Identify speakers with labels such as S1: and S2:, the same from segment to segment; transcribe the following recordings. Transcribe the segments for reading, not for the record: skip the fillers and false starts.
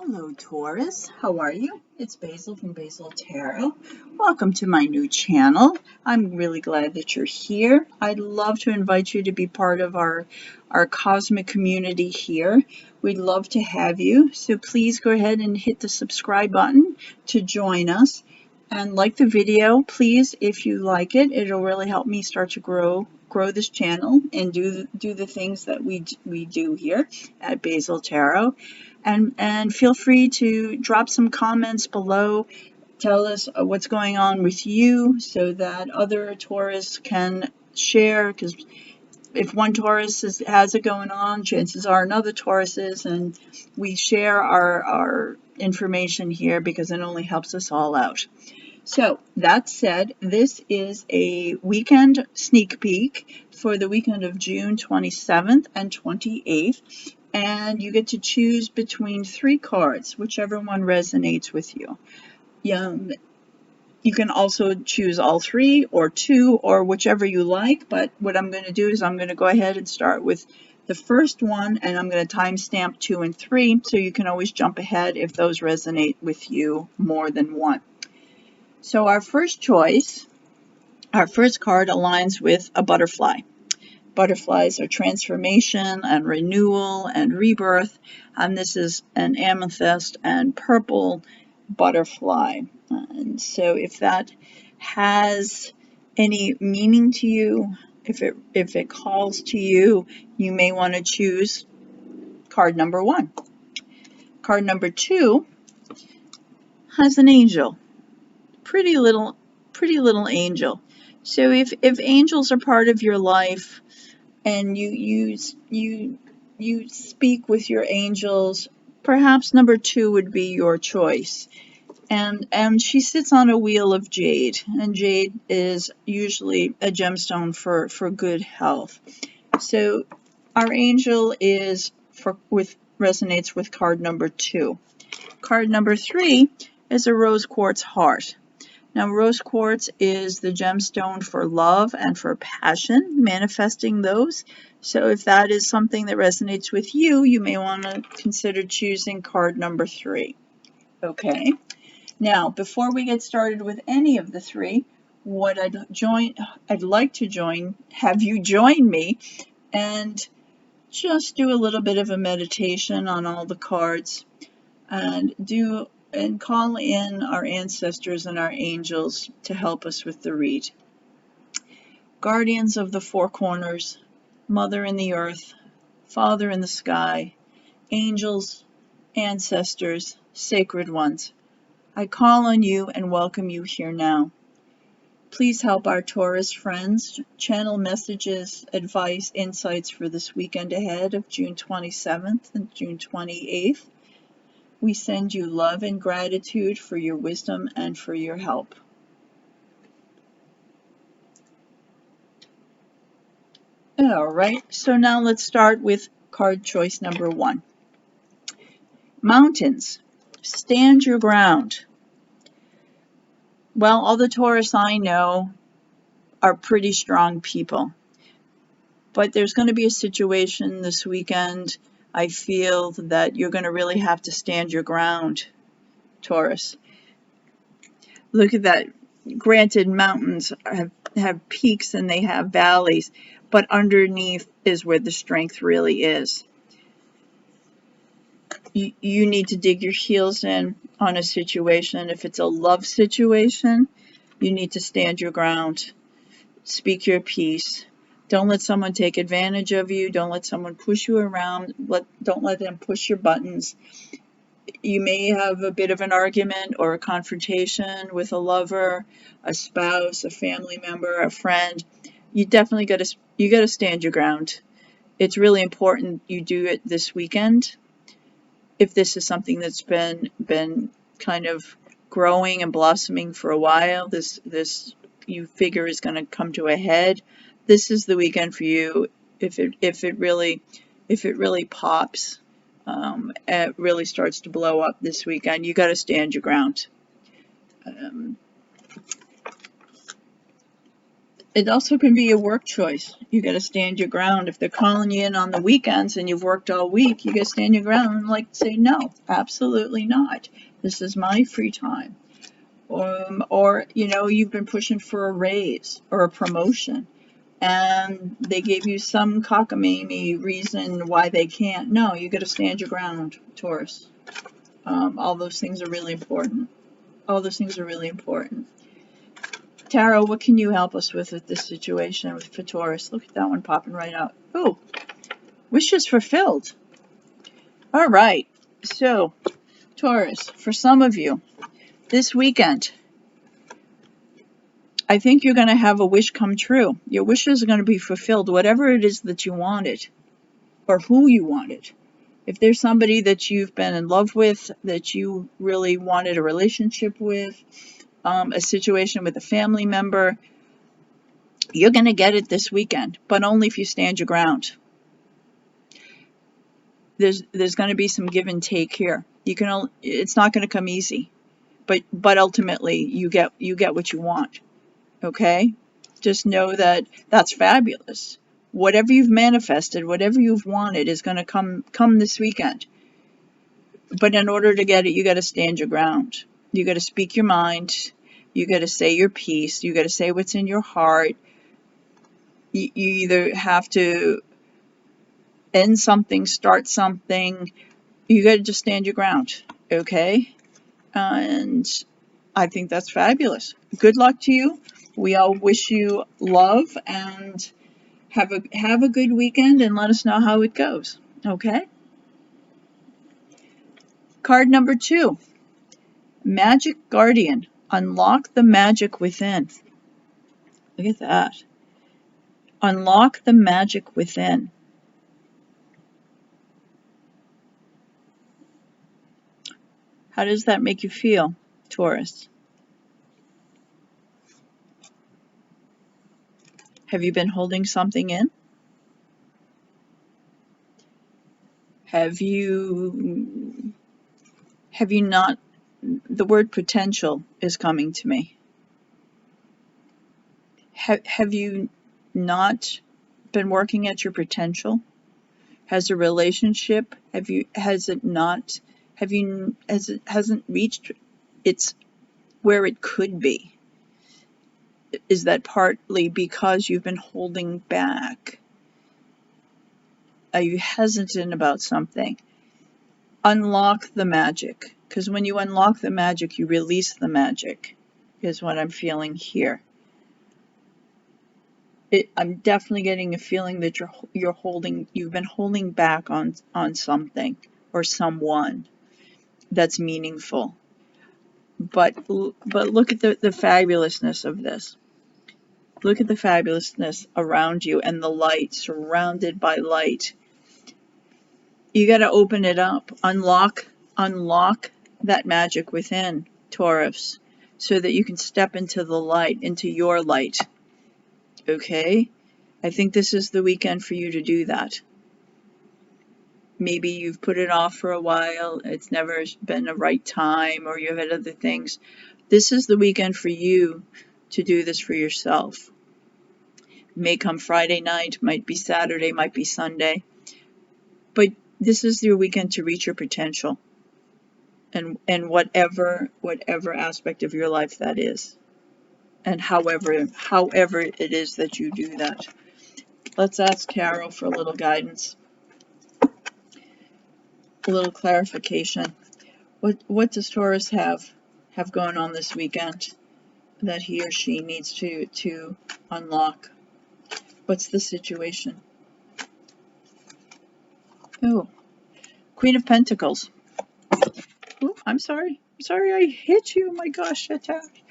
S1: Hello Taurus, how are you? It's Basil from Basil Tarot. Welcome to my new channel. I'm really glad that you're here. I'd love to invite you to be part of our cosmic community here. We'd love to have you, so please go ahead and hit the subscribe button to join us. And like the video, please, if you like it, it'll really help me start to grow this channel and do the things that we do here at Basil Tarot. And feel free to drop some comments below. Tell us what's going on with you so that other Taurus can share, because if one Taurus has it going on, chances are another Taurus is, and we share our information here because it only helps us all out. So that said, this is a weekend sneak peek for the weekend of June 27th and 28th. And you get to choose between 3 cards, whichever one resonates with you. You can also choose all 3 or 2 or whichever you like, but what I'm going to do is I'm going to go ahead and start with the first one, and I'm going to timestamp 2 and 3, so you can always jump ahead if those resonate with you more than one. So our first choice, our first card aligns with a butterfly. Butterflies are transformation and renewal and rebirth, and this is an amethyst and purple butterfly. And so if that has any meaning to you, if it calls to you, you may want to choose card number 1. Card number 2 has an angel. Pretty little angel. So if angels are part of your life and you speak with your angels, perhaps number 2 would be your choice. And she sits on a wheel of jade, and jade is usually a gemstone for good health. So our angel resonates with card number 2. Card number 3 is a rose quartz heart. Now, rose quartz is the gemstone for love and for passion, manifesting those. So if that is something that resonates with you, you may want to consider choosing card number 3. Okay. Now, before we get started with any of the 3, what I'd like to have you join me and just do a little bit of a meditation on all the cards and call in our ancestors and our angels to help us with the read. Guardians of the 4 corners, Mother in the earth, Father in the sky, angels, ancestors, sacred ones, I call on you and welcome you here now. Please help our Taurus friends channel messages, advice, insights for this weekend ahead of June 27th and June 28th. We send you love and gratitude for your wisdom and for your help. All right, so now let's start with card choice number 1. Mountains, stand your ground. Well, all the Taurus I know are pretty strong people, but there's going to be a situation this weekend, I feel, that you're going to really have to stand your ground, Taurus. Look at that. Granted, mountains have peaks and they have valleys, but underneath is where the strength really is. You need to dig your heels in on a situation. If it's a love situation, you need to stand your ground. Speak your piece. Don't let someone take advantage of you. Don't let someone push you around. Don't let them push your buttons. You may have a bit of an argument or a confrontation with a lover, a spouse, a family member, a friend. You definitely got to stand your ground. It's really important you do it this weekend. If this is something that's been kind of growing and blossoming for a while, this you figure is going to come to a head, this is the weekend for you. If it really pops, it really starts to blow up this weekend, you got to stand your ground. It also can be a work choice. You got to stand your ground. If they're calling you in on the weekends and you've worked all week, you got to stand your ground and like say, no, absolutely not. This is my free time. Or you know, you've been pushing for a raise or a promotion and they gave you some cockamamie reason why they can't. No, you got to stand your ground, Taurus. All those things are really important. All those things are really important. Tarot, what can you help us with this situation for Taurus? Look at that one popping right out. Oh, wishes fulfilled. All right. So, Taurus, for some of you, this weekend, I think you're going to have a wish come true. Your wishes are going to be fulfilled, whatever it is that you wanted or who you wanted. If there's somebody that you've been in love with, that you really wanted a relationship with, a situation with a family member, you're going to get it this weekend, but only if you stand your ground. There's going to be some give and take here. It's not going to come easy, but ultimately you get what you want. Okay? Just know that that's fabulous. Whatever you've manifested, whatever you've wanted is going to come this weekend. But in order to get it, you got to stand your ground. You got to speak your mind. You got to say your piece. You got to say what's in your heart. You either have to end something, start something. You got to just stand your ground, okay? And I think that's fabulous. Good luck to you. We all wish you love and have a good weekend and let us know how it goes, okay? Card number 2, Magic Guardian. Unlock the magic within. Look at that. Unlock the magic within. How does that make you feel, Taurus? Have you been holding something in? Have you not, the word potential is coming to me. Have you not been working at your potential? Has a relationship, hasn't reached its where it could be? Is that partly because you've been holding back? Are you hesitant about something? Unlock the magic, because when you unlock the magic, you release the magic, is what I'm feeling here. I'm definitely getting a feeling that you've been holding back on something or someone that's meaningful. But look at the fabulousness of this. Look at the fabulousness around you and the light, surrounded by light. You got to open it up, unlock that magic within, Taurus, so that you can step into the light, into your light. Okay? I think this is the weekend for you to do that. Maybe you've put it off for a while, it's never been the right time, or you've had other things. This is the weekend for you to do this for yourself. It may come Friday night, might be Saturday, might be Sunday. But this is your weekend to reach your potential. And whatever aspect of your life that is. And however it is that you do that. Let's ask Tarot for a little guidance. A little clarification. What does Taurus have going on this weekend that he or she needs to unlock? What's the situation? Oh, Queen of Pentacles. Oh, I'm sorry I hit you. Oh my gosh, attack.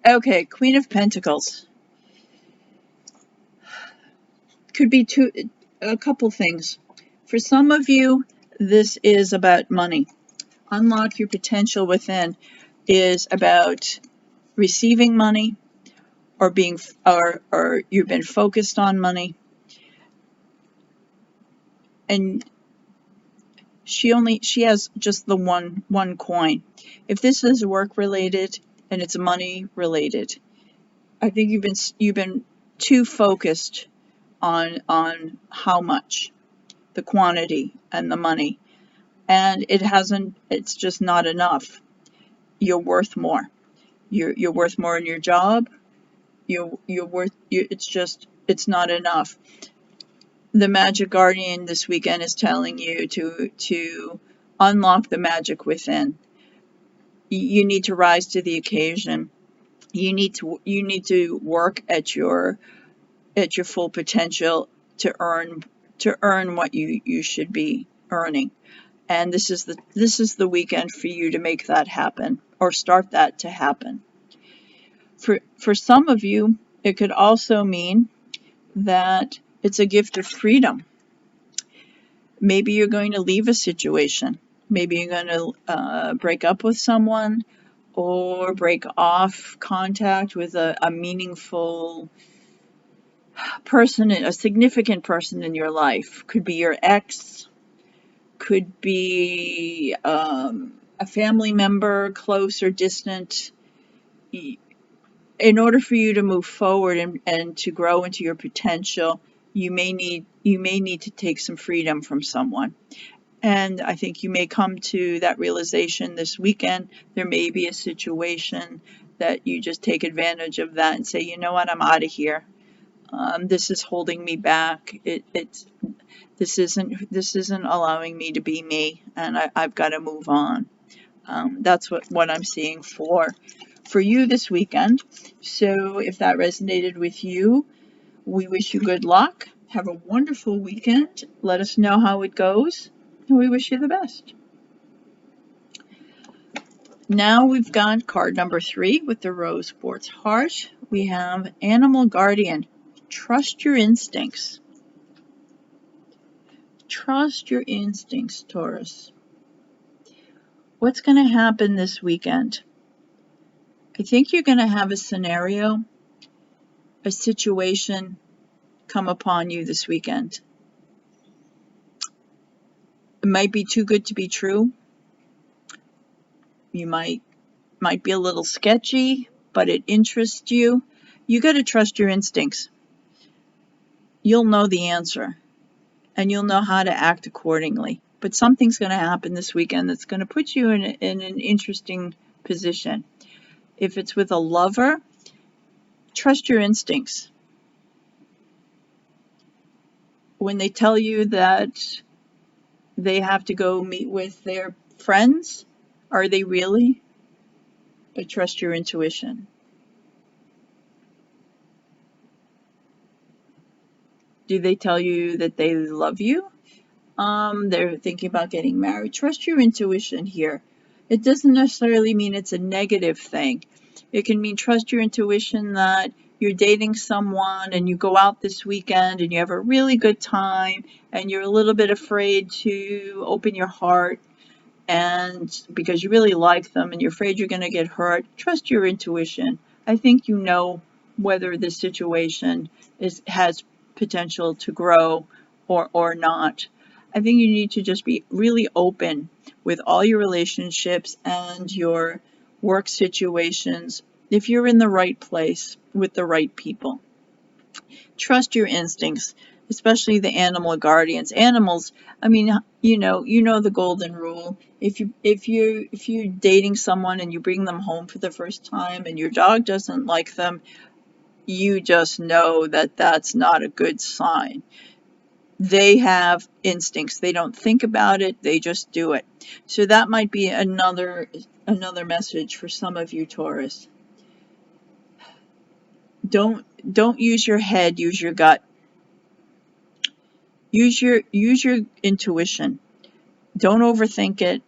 S1: Okay, Queen of Pentacles. Could be a couple things. For some of you, this is about money. Unlock your potential within is about receiving money or you've been focused on money. And she has just the one coin. If this is work related and it's money related, I think you've been too focused on how much, the quantity and the money, and it's just not enough. You're worth more. You're worth more in your job. It's not enough. The Magic Guardian this weekend is telling you to unlock the magic within. You need to rise to the occasion. You need to work at your full potential to earn what you should be earning. And this is the weekend for you to make that happen, or start that to happen. For some of you, it could also mean that it's a gift of freedom. Maybe you're going to leave a situation. Maybe you're going to break up with someone, or break off contact with a meaningful person, a significant person in your life. Could be your ex, could be a family member, close or distant. In order for you to move forward and to grow into your potential, you may need to take some freedom from someone. And I think you may come to that realization this weekend. There may be a situation that you just take advantage of that and say, you know what, I'm out of here. This is holding me back. This isn't allowing me to be me, and I've got to move on. That's what I'm seeing for you this weekend. So if that resonated with you, we wish you good luck. Have a wonderful weekend. Let us know how it goes, and we wish you the best. Now we've got card number 3 with the Rose Quartz Heart. We have Animal Guardian. Trust your instincts. Trust your instincts, Taurus. What's going to happen this weekend? I think you're going to have a scenario, a situation come upon you this weekend. It might be too good to be true. You might be a little sketchy, but it interests you. You got to trust your instincts. You'll know the answer, and you'll know how to act accordingly. But something's going to happen this weekend that's going to put you in an interesting position. If it's with a lover, trust your instincts. When they tell you that they have to go meet with their friends, are they really? But trust your intuition. Do they tell you that they love you? They're thinking about getting married. Trust your intuition here. It doesn't necessarily mean it's a negative thing. It can mean trust your intuition that you're dating someone and you go out this weekend and you have a really good time and you're a little bit afraid to open your heart, and because you really like them and you're afraid you're going to get hurt. Trust your intuition. I think you know whether this situation has potential to grow or not. I think you need to just be really open with all your relationships and your work situations if you're in the right place with the right people. Trust your instincts, especially the animal guardians. Animals, I mean, you know the golden rule. If you're dating someone and you bring them home for the first time and your dog doesn't like them, you just know that that's not a good sign. They have instincts. They don't think about it. They just do it. So that might be another message for some of you, Taurus. Don't use your head. Use your gut. Use your intuition. Don't overthink it.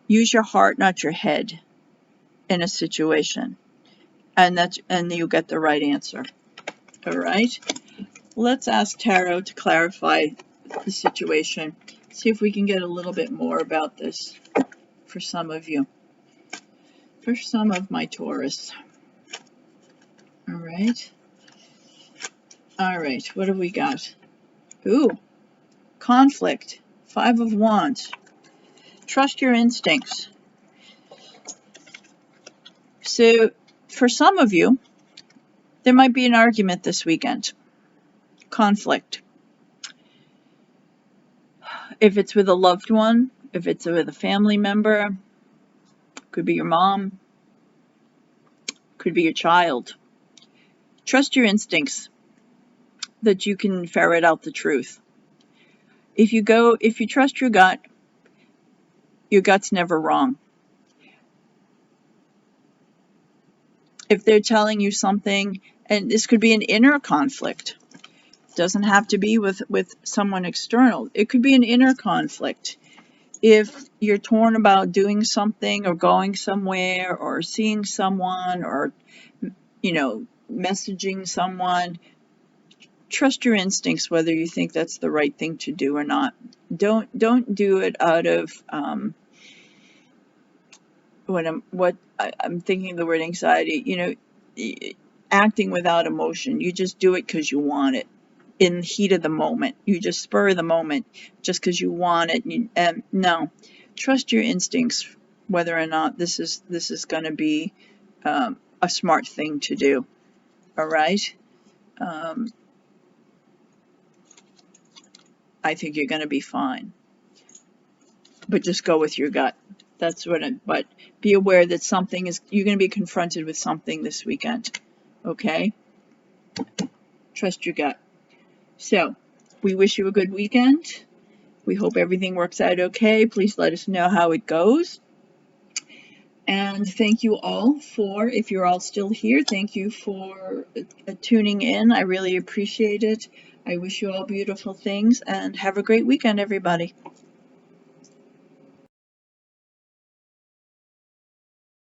S1: Use your heart, not your head, in a situation, and you'll get the right answer. All right. Let's ask Tarot to clarify the situation. See if we can get a little bit more about this for some of you. For some of my Taurus. All right. All right. What have we got? Ooh. Conflict. 5 of Wands. Trust your instincts. So, for some of you, There might be an argument this weekend. Conflict. If it's with a loved one, if it's with a family member, could be your mom, could be your child. Trust your instincts that you can ferret out the truth. If you trust your gut's never wrong. If they're telling you something, and this could be an inner conflict, it doesn't have to be with someone external. It could be an inner conflict. If you're torn about doing something or going somewhere or seeing someone or, messaging someone, trust your instincts whether you think that's the right thing to do or not. Don't do it out of I'm thinking the word anxiety, acting without emotion. You just do it because you want it. In the heat of the moment, you just spur of the moment just because you want it. No, trust your instincts whether or not this is going to be a smart thing to do. All right. I think you're going to be fine, but just go with your gut. That's but be aware that you're going to be confronted with something this weekend. Okay. Trust your gut. So we wish you a good weekend. We hope everything works out okay. Please let us know how it goes. And thank you all if you're all still here, thank you for tuning in. I really appreciate it. I wish you all beautiful things and have a great weekend, everybody.